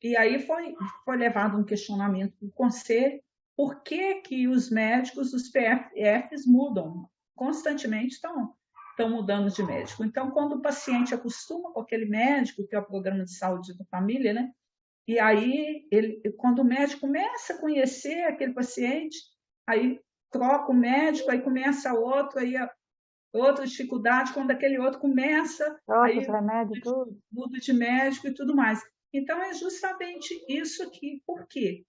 e aí foi levado um questionamento do conselho por que os médicos, os PFs mudam constantemente, estão estão mudando de médico. Então, quando o paciente acostuma com aquele médico, que é o programa de saúde da família, né? E aí, quando o médico começa a conhecer aquele paciente, aí troca o médico, aí começa outro, aí outra dificuldade, quando aquele outro começa, Troca os aí remédios, tudo. muda de médico e tudo mais. Então, é justamente isso aqui. Por quê?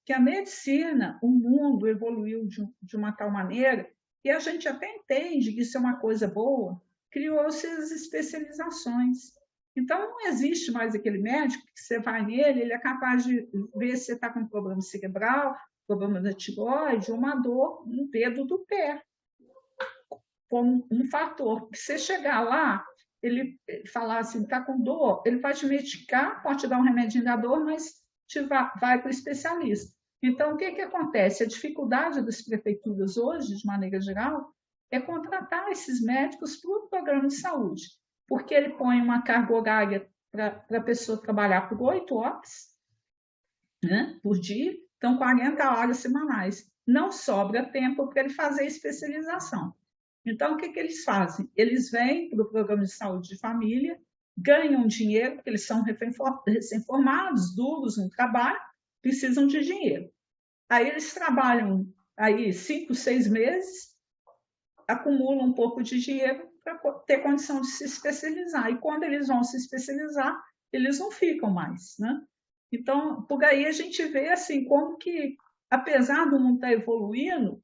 Que a medicina, o mundo evoluiu de uma tal maneira, e a gente até entende que isso é uma coisa boa, criou-se as especializações. Então, não existe mais aquele médico que você vai nele, ele é capaz de ver se você está com problema cerebral, problema da tiroide, uma dor no dedo do pé, como um fator. Se você chegar lá, ele falar assim, está com dor, ele vai te medicar, pode te dar um remedinho da dor, mas vai para o especialista. Então, o que, que acontece? A dificuldade das prefeituras hoje, de maneira geral, é contratar esses médicos para o programa de saúde, porque ele põe uma carga horária para a pessoa trabalhar por 8 horas, né, por dia, então 40 horas semanais. Não sobra tempo para ele fazer especialização. Então, o que, que eles fazem? Eles vêm para o programa de saúde de família, ganham dinheiro, porque eles são recém-formados, duros no trabalho, precisam de dinheiro. Aí eles trabalham aí 5, 6 meses, acumulam um pouco de dinheiro para ter condição de se especializar. E quando eles vão se especializar, eles não ficam mais, né? Então, por aí a gente vê assim como que, apesar do mundo estar evoluindo,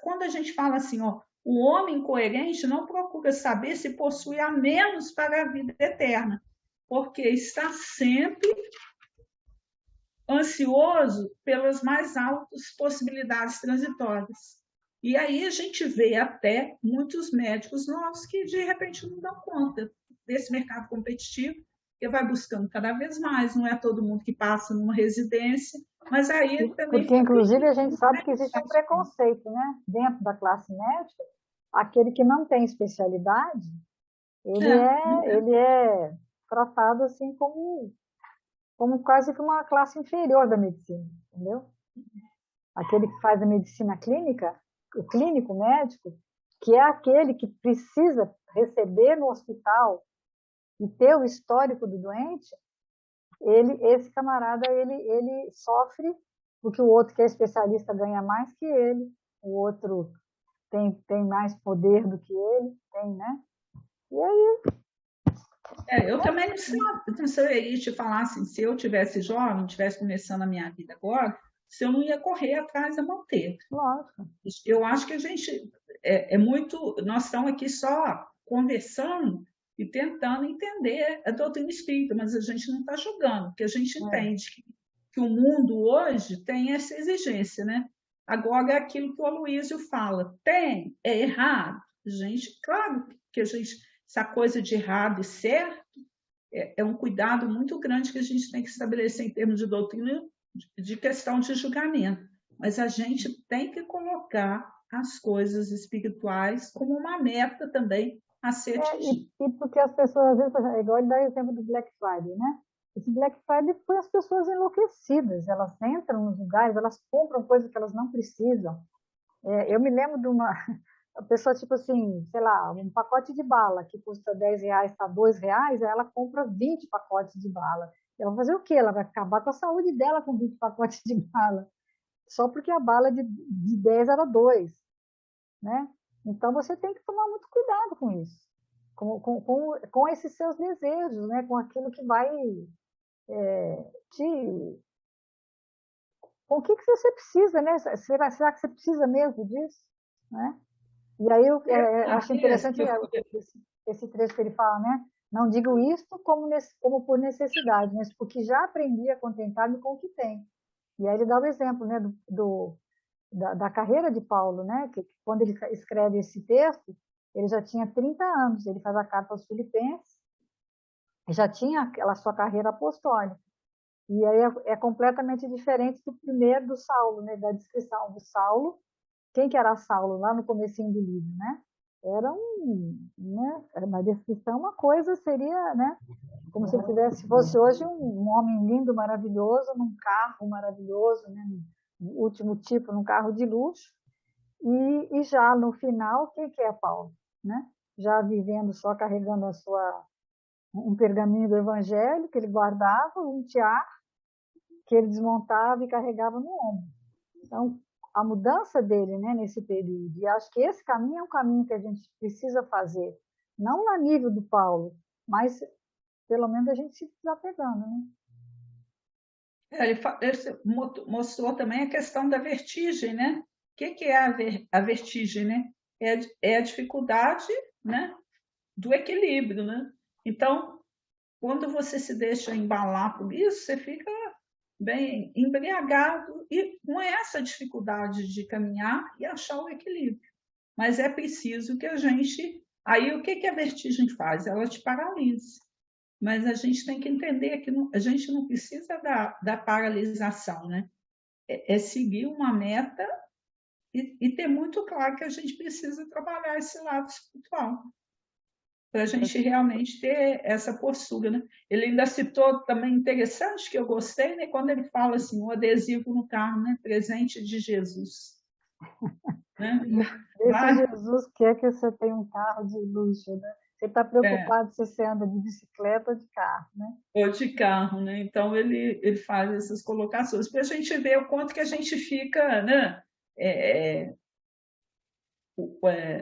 quando a gente fala assim, ó, o homem coerente não procura saber se possui a menos para a vida eterna, porque está sempre ansioso pelas mais altas possibilidades transitórias. E aí a gente vê até muitos médicos novos que de repente não dão conta desse mercado competitivo, que vai buscando cada vez mais, não é todo mundo que passa numa residência, mas aí também Porque, fica inclusive, a gente sabe que existe um difícil. preconceito, né? Dentro da classe médica, aquele que não tem especialidade, ele é tratado assim como quase que uma classe inferior da medicina, entendeu? Aquele que faz a medicina clínica, o clínico médico, que é aquele que precisa receber no hospital e ter o histórico do doente, esse camarada, ele sofre porque o outro que é especialista ganha mais que ele, o outro tem mais poder do que ele, tem, né? E aí, Eu também não saberia te falar assim, se eu tivesse jovem, tivesse começando a minha vida agora, se eu não ia correr atrás da manter. lógico. Eu acho que a gente é muito. Nós estamos aqui só conversando e tentando entender a doutrina espírita, mas a gente não está julgando, porque a gente entende que o mundo hoje tem essa exigência, né? Agora é aquilo que o Aloysio fala: é errado. Gente, claro que a gente, essa coisa de errado e certo é um cuidado muito grande que a gente tem que estabelecer em termos de doutrina, de questão de julgamento. Mas a gente tem que colocar as coisas espirituais como uma meta também a ser atingida. E porque as pessoas, às vezes, é igual ele dá o exemplo do Black Friday, né? Esse Black Friday põe as pessoas enlouquecidas, elas entram nos lugares, elas compram coisas que elas não precisam. Eu me lembro de uma a pessoa, tipo assim, sei lá, um pacote de bala que custa R$ 10, está R$ 2, aí ela compra 20 pacotes de bala. Ela vai fazer o quê? Ela vai acabar com a saúde dela com 20 pacotes de bala, só porque a bala de 10 era 2, né? Então você tem que tomar muito cuidado com isso, com esses seus desejos, né? Com aquilo que vai te. Com o que você precisa, né? Será que você precisa mesmo disso? Né? E aí eu acho interessante esse trecho que ele fala, né? Não digo isto como por necessidade, mas porque já aprendi a contentar-me com o que tem. E aí ele dá o exemplo, né, da carreira de Paulo, né? Que quando ele escreve esse texto, ele já tinha 30 anos, ele faz a carta aos Filipenses, já tinha aquela sua carreira apostólica. E aí é completamente diferente do primeiro do Saulo, né? Da descrição do Saulo. Quem que era Saulo lá no comecinho do livro, né? Era né? Na descrição uma coisa seria, né? Como se ele fosse hoje um homem lindo, maravilhoso, num carro maravilhoso, né? Último tipo, num carro de luxo. E já no final, quem que é Paulo, né? já vivendo só carregando um pergaminho do evangelho que ele guardava, um tiar que ele desmontava e carregava no ombro. Então, a mudança dele, né, nesse período, e acho que esse caminho é um caminho que a gente precisa fazer, não a nível do Paulo, mas pelo menos a gente se desapegando, né? Ele mostrou também a questão da vertigem, né? O que é a vertigem, né? É a dificuldade, né, do equilíbrio, né? Então, quando você se deixa embalar por isso, você fica bem embriagado e com essa dificuldade de caminhar e achar o equilíbrio. Mas é preciso que a gente... Aí, o que a vertigem faz? Ela te paralisa. Mas a gente tem que entender que a gente não precisa da paralisação, né? É seguir uma meta e ter muito claro que a gente precisa trabalhar esse lado espiritual, para a gente realmente ter essa postura, né? Ele ainda citou também interessante, que eu gostei, né? Quando ele fala assim, o adesivo no carro, né? Presente de Jesus. Né? Esse Jesus quer que você tenha um carro de luxo, né? Você está preocupado se você anda de bicicleta ou de carro, né? Ou de carro, né? Então ele faz essas colocações para a gente ver o quanto que a gente fica, né?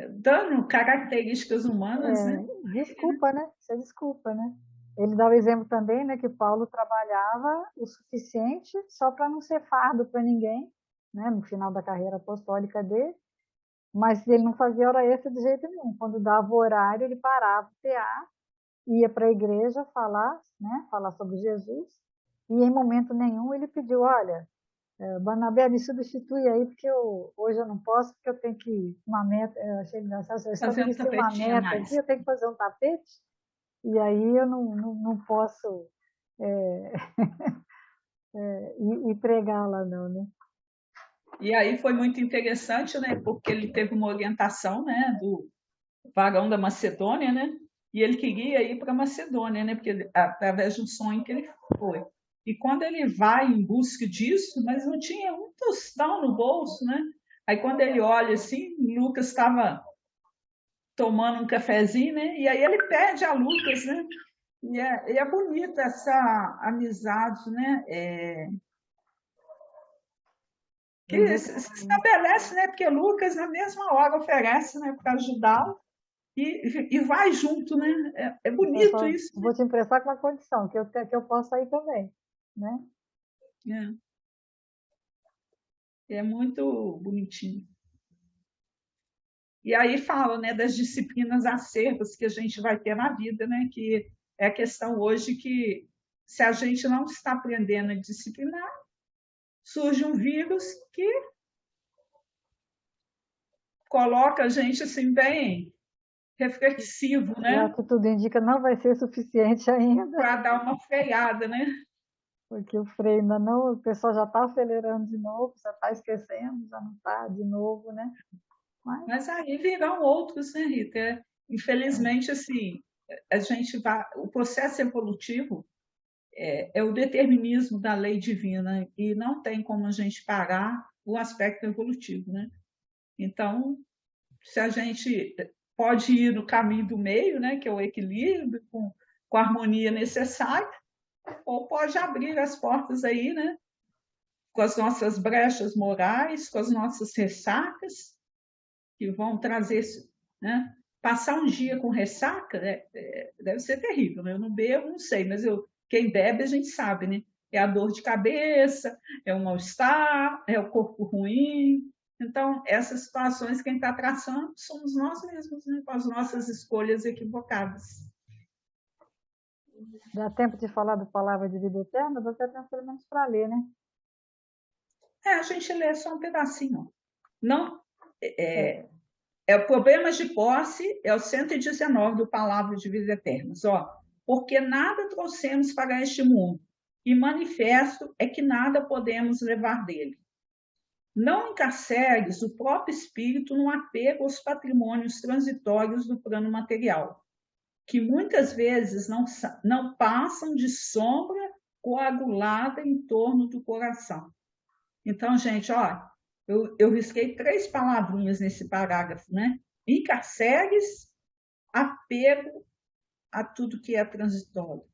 Dando características humanas, né? Desculpa, né? Isso é desculpa, né? Ele dá o exemplo também, né, que Paulo trabalhava o suficiente só para não ser fardo para ninguém, né, no final da carreira apostólica dele, mas ele não fazia hora extra de jeito nenhum. Quando dava o horário, ele parava o PA, ia para a igreja falar, né, falar sobre Jesus, e em momento nenhum ele pediu, olha, Barnabé, me substitui aí, porque hoje eu não posso, porque eu tenho que uma meta, eu achei engraçado, eu Fazendo estabeleci uma tapetinha meta mais. aqui, eu tenho que fazer um tapete, e aí eu não posso ir pregar lá não, né? E aí foi muito interessante, né? Porque ele teve uma orientação, né? Do varão da Macedônia, né? E ele queria ir para a Macedônia, né? Porque através de um sonho que ele foi. E quando ele vai em busca disso, mas não tinha um tostão no bolso, né? Aí quando ele olha assim, Lucas estava tomando um cafezinho, né? E aí ele pede a Lucas, né? E é bonita essa amizade, né? Que se estabelece, né? Porque Lucas na mesma hora oferece, né? Para ajudá-lo e vai junto, né? É bonito Só isso, vou te emprestar com uma condição, que eu possa ir também, né? né? É muito bonitinho. E aí fala, né, das disciplinas acerbas que a gente vai ter na vida, né? Que é a questão hoje que se a gente não está aprendendo a disciplinar, surge um vírus que coloca a gente assim bem reflexivo, E né? ao que tudo indica, não vai ser suficiente ainda, Para dar uma freada, né? porque o freio ainda não, o pessoal já está acelerando de novo, já está esquecendo, já não está de novo, né? Mas aí virão outros, né, Rita? Infelizmente, assim, a gente vai, o processo evolutivo é o determinismo da lei divina e não tem como a gente parar o aspecto evolutivo, né? Então, se a gente pode ir no caminho do meio, né, que é o equilíbrio, com a harmonia necessária, ou pode abrir as portas aí, né, com as nossas brechas morais, com as nossas ressacas, que vão trazer, né? Passar um dia com ressaca deve ser terrível, né? Eu não bebo, não sei, mas quem bebe a gente sabe, né? É a dor de cabeça, é o mal-estar, é o corpo ruim. Então, essas situações, quem está traçando somos nós mesmos, né? Com as nossas escolhas equivocadas. Dá tempo de falar da palavra de vida eterna? Dá até tempo pelo menos para ler, né? A gente lê só um pedacinho. Não, É. o Problemas de Posse, é o 119 do Palavra de Vida Eterna. Porque nada trouxemos para este mundo, e manifesto é que nada podemos levar dele. Não encarcegues o próprio espírito no apego aos patrimônios transitórios do plano material, que muitas vezes não passam de sombra coagulada em torno do coração. Então, gente, eu risquei 3 palavrinhas nesse parágrafo, né? Encarcegues apego a tudo que é transitório.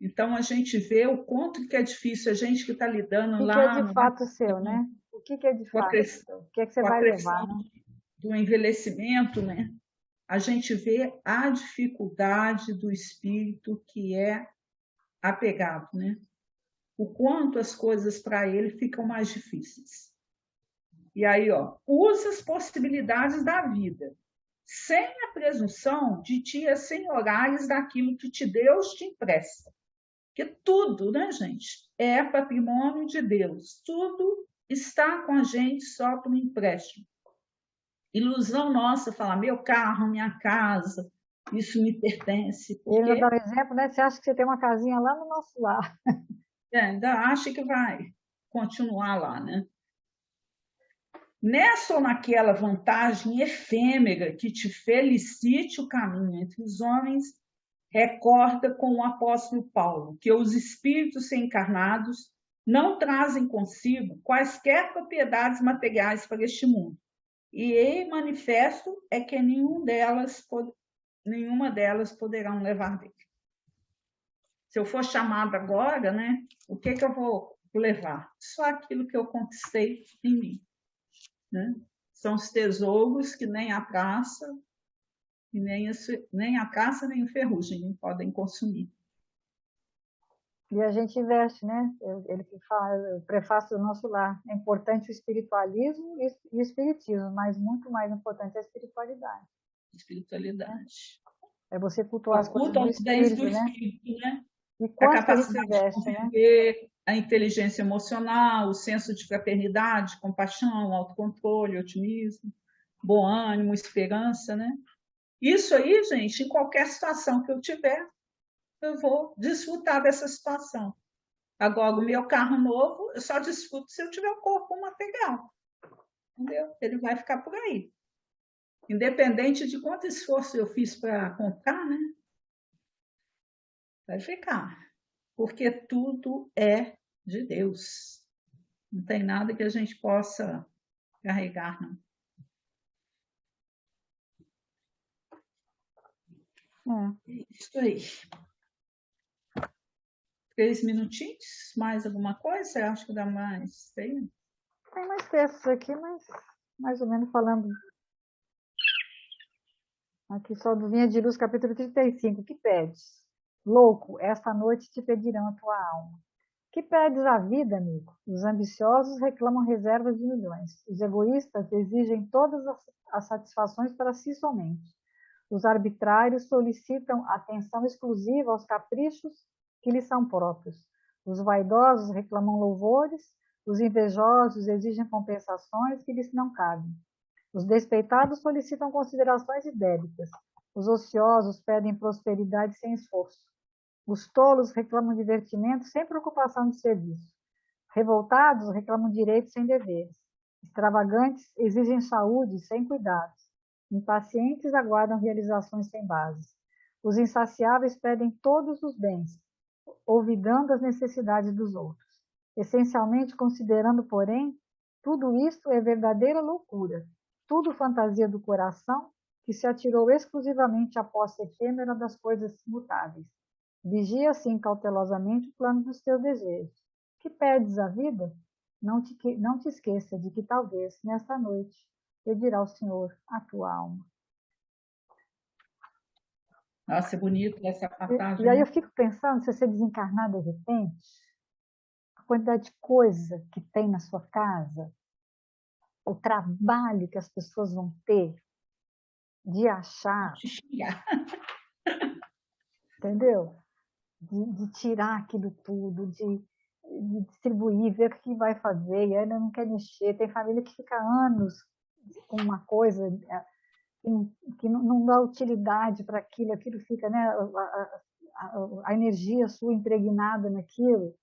Então, a gente vê o quanto que é difícil a gente que está lidando O que é lá de fato seu, né? O que é de com a fato pressão, seu? O que é que você com a vai levar, pressão né? do envelhecimento, né? A gente vê a dificuldade do espírito que é apegado, né? O quanto as coisas para ele ficam mais difíceis. E aí, ó, usa as possibilidades da vida, sem a presunção de te assenhorares daquilo que Deus te empresta. Porque tudo, né, gente, é patrimônio de Deus. Tudo está com a gente só por um empréstimo. Ilusão nossa falar, meu carro, minha casa, isso me pertence, Ele já dá porque um exemplo, né? Você acha que você tem uma casinha lá no nosso lar. ainda acha que vai continuar lá, né? Nessa ou naquela vantagem efêmera que te felicite o caminho entre os homens, recorda com o apóstolo Paulo que os espíritos encarnados não trazem consigo quaisquer propriedades materiais para este mundo. E manifesto é que nenhuma delas poderão levar dele. Se eu for chamado agora, né, o que eu vou levar? Só aquilo que eu conquistei em mim. Né? São os tesouros que nem a praça, e nem a caça, nem o ferrugem podem consumir. E a gente investe, né? Ele que fala, o prefácio do nosso lar. É importante o espiritualismo e o espiritismo, mas muito mais importante é a espiritualidade. Espiritualidade. É você cultuar as coisas Oculta do os bens do espírito, né? espírito, né? E A quanto que a gente capacidade de investe, né? conviver, a inteligência emocional, o senso de fraternidade, compaixão, autocontrole, otimismo, bom ânimo, esperança, né? Isso aí, gente, em qualquer situação que eu tiver, eu vou desfrutar dessa situação. Agora, o meu carro novo, eu só desfruto se eu tiver o corpo material. Entendeu? Ele vai ficar por aí. Independente de quanto esforço eu fiz para comprar, né? Vai ficar. Porque tudo é de Deus. Não tem nada que a gente possa carregar, não. É isso aí. 3 minutinhos? Mais alguma coisa? Você acha que dá mais? Tem mais textos aqui, mas mais ou menos falando. Aqui só do Vinha de Luz, capítulo 35. Que pedes? Louco, esta noite te pedirão a tua alma. Que pedes a vida, amigo? Os ambiciosos reclamam reservas de milhões. Os egoístas exigem todas as satisfações para si somente. Os arbitrários solicitam atenção exclusiva aos caprichos que lhes são próprios. Os vaidosos reclamam louvores, os invejosos exigem compensações que lhes não cabem. Os despeitados solicitam considerações idélicas. Os ociosos pedem prosperidade sem esforço. Os tolos reclamam divertimento sem preocupação de serviço. Revoltados reclamam direitos sem deveres. Extravagantes exigem saúde sem cuidados. Impacientes aguardam realizações sem bases. Os insaciáveis pedem todos os bens, olvidando as necessidades dos outros. Essencialmente considerando, porém, tudo isto é verdadeira loucura, tudo fantasia do coração que se atirou exclusivamente à posse efêmera das coisas mutáveis. Vigia, assim, cautelosamente o plano dos teus desejos. Que pedes a vida? Não te esqueça de que talvez, nesta noite, pedirá ao Senhor a tua alma. Nossa, é bonito essa passagem. E aí eu fico pensando, se você desencarnar de repente, a quantidade de coisa que tem na sua casa, o trabalho que as pessoas vão ter de achar, entendeu? De tirar aquilo tudo, de distribuir, ver o que vai fazer, e ainda não quer mexer. Tem família que fica anos com uma coisa que não dá utilidade para aquilo, aquilo fica, né, a energia sua impregnada naquilo,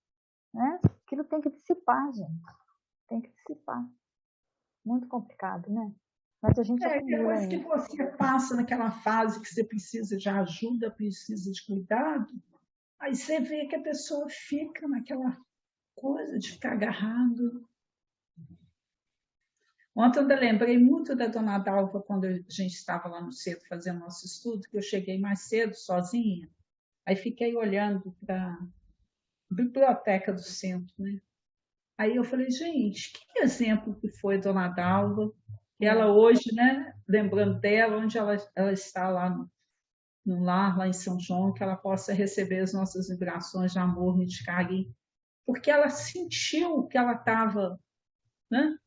né? Aquilo tem que dissipar, gente. Tem que dissipar. Muito complicado, né? Mas a gente acumula Depois que você passa naquela fase que você precisa de ajuda, precisa de cuidado, aí você vê que a pessoa fica naquela coisa de ficar agarrado. Ontem eu lembrei muito da Dona Dalva quando a gente estava lá no centro fazendo nosso estudo, que eu cheguei mais cedo, sozinha. Aí fiquei olhando para a biblioteca do centro, né? Aí eu falei, gente, que exemplo que foi Dona Dalva. E ela hoje, né, lembrando dela, onde ela está lá no lar, lá em São João, que ela possa receber as nossas vibrações de amor e de carinho. Porque ela sentiu que ela estava, né,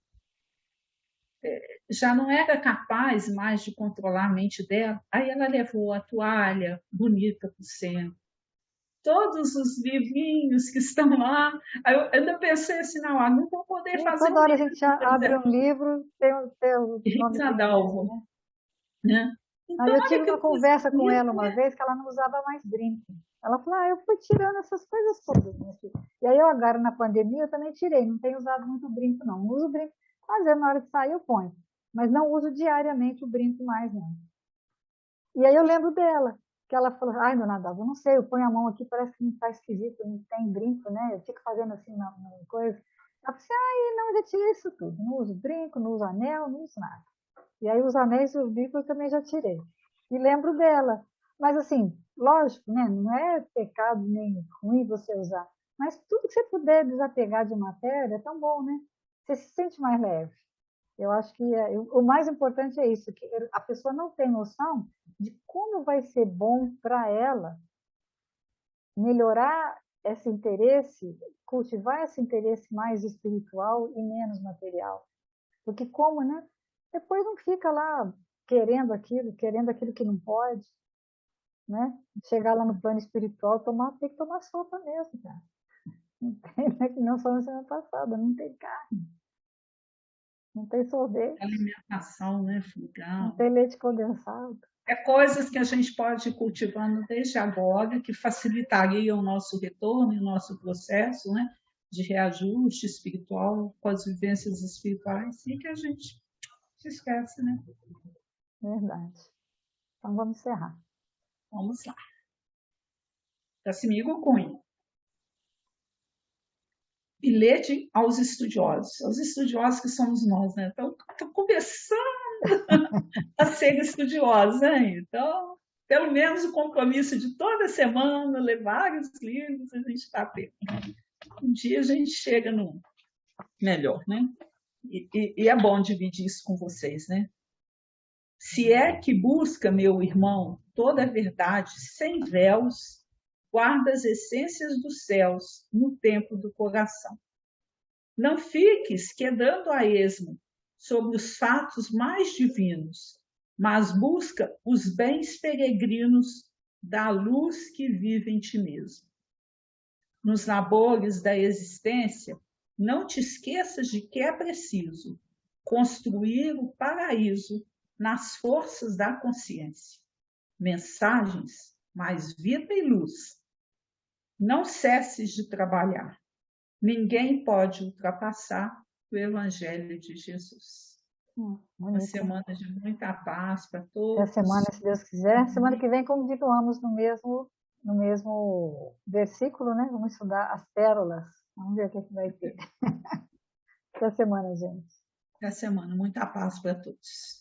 já não era capaz mais de controlar a mente dela. Aí ela levou a toalha bonita para o centro, todos os livrinhos que estão lá. Aí eu ainda pensei assim, não vou poder E fazer toda um hora a livro gente abre um livro, tem o nome Rita dela, Dalva, né? né? Aí Então, eu olha tive que uma coisa conversa com bonita, ela uma vez que ela não usava mais brinco. Ela falou, eu fui tirando essas coisas todas, minha filha. E aí eu agora na pandemia eu também tirei, não tenho usado muito brinco não. Não uso brinco, às vezes na hora de sair eu ponho, mas não uso diariamente o brinco mais não. E aí eu lembro dela, que ela falou, ai, dona Dalva, eu não sei, eu ponho a mão aqui, parece que não está esquisito, não tem brinco, né? Eu fico fazendo assim na coisa. Ela falou assim, não, eu já tirei isso tudo. Não uso brinco, não uso anel, não uso nada. E aí os anéis e os brincos eu também já tirei. E lembro dela. Mas assim, lógico, né? Não é pecado nem ruim você usar. Mas tudo que você puder desapegar de matéria é tão bom, né? Você se sente mais leve. Eu acho que o mais importante é isso, que a pessoa não tem noção de como vai ser bom para ela melhorar esse interesse, cultivar esse interesse mais espiritual e menos material. Porque como, né? Depois não fica lá querendo aquilo que não pode, né? Chegar lá no plano espiritual, tem que tomar sopa mesmo, cara. Não tem, né? Que não só na semana passada, não tem carne, não tem sorvete, alimentação, né, não frugal. tem leite condensado. É coisas que a gente pode ir cultivando desde agora, que facilitariam o nosso retorno e o nosso processo, né, de reajuste espiritual com as vivências espirituais, e que a gente se esquece, né? Verdade. Então vamos encerrar. Vamos lá. Casimiro Cunha. Bilhete aos estudiosos que somos nós, né? Então, estou começando a ser estudiosa, né? Então, pelo menos o compromisso de toda semana, ler vários livros, a gente está tendo. Um dia a gente chega no melhor, né? E é bom dividir isso com vocês, né? Se é que busca, meu irmão, toda a verdade sem véus, guarda as essências dos céus no templo do coração. Não fiques quedando a esmo sobre os fatos mais divinos, mas busca os bens peregrinos da luz que vive em ti mesmo. Nos labores da existência, não te esqueças de que é preciso construir o paraíso nas forças da consciência. Mensagens, mais vida e luz. Não cesses de trabalhar. Ninguém pode ultrapassar o Evangelho de Jesus. Uma semana de muita paz para Até a todos. semana, se Deus quiser. Semana que vem continuamos no mesmo versículo, né? Vamos estudar as pérolas. Vamos ver o que vai ter. Até a semana, gente. Até a semana. Muita paz para todos.